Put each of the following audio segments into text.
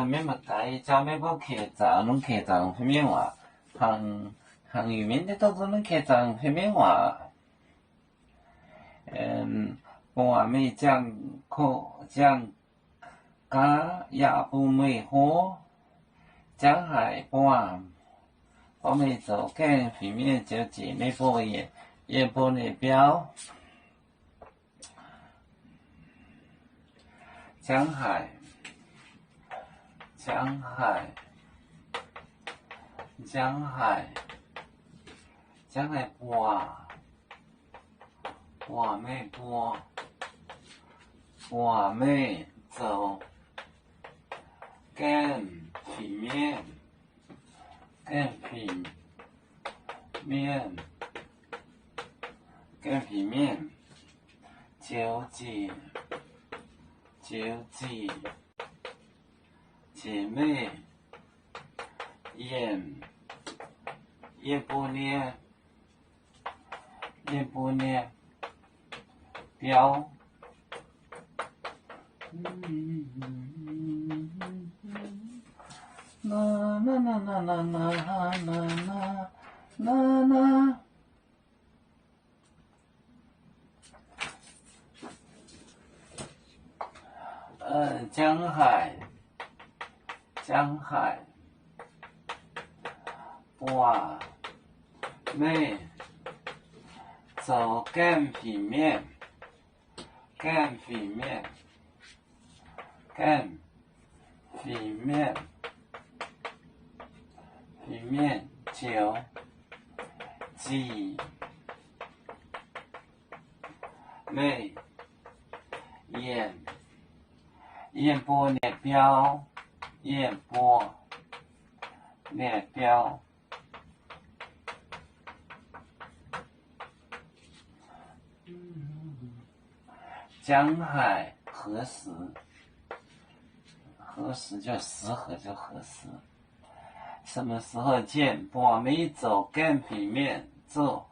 咩物解？找咩部客栈？侬客栈会咩话？行里面的都是侬客栈会咩话？半暝讲家也不美好，讲海半暝走跟水面就姐妹波也波那标，江海半暝走跟水面就姐妹也不念标。江海半暝走跟水面就姐妹燕波列标。江海何时就适合就合适，什么时候见？半暝走跟水面做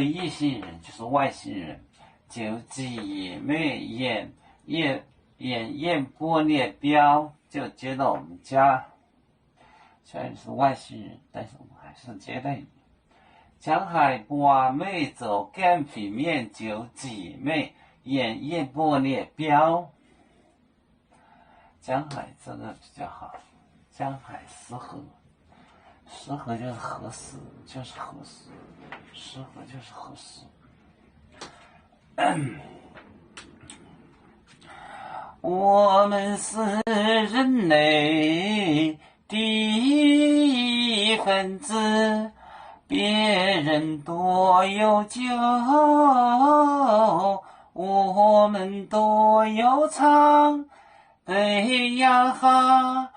异性人就是外星人，就姐妹燕波列标就接到我们家，虽然是外星人，但是我们还是接待你。江海半暝走跟水面就姐妹燕波列标。江海这个比较好，江海适合就是合适，适合就是合适。我们是人类的一份子，别人多有酒，我们多有唱。背呀哈，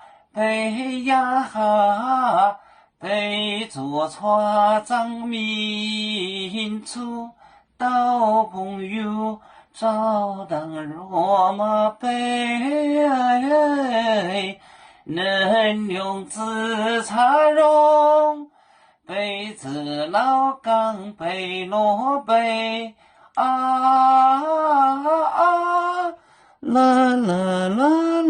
背着船长民族到朋友找当罗马背，能用紫茶蓉，背子老岗背罗背啦啦啦啦。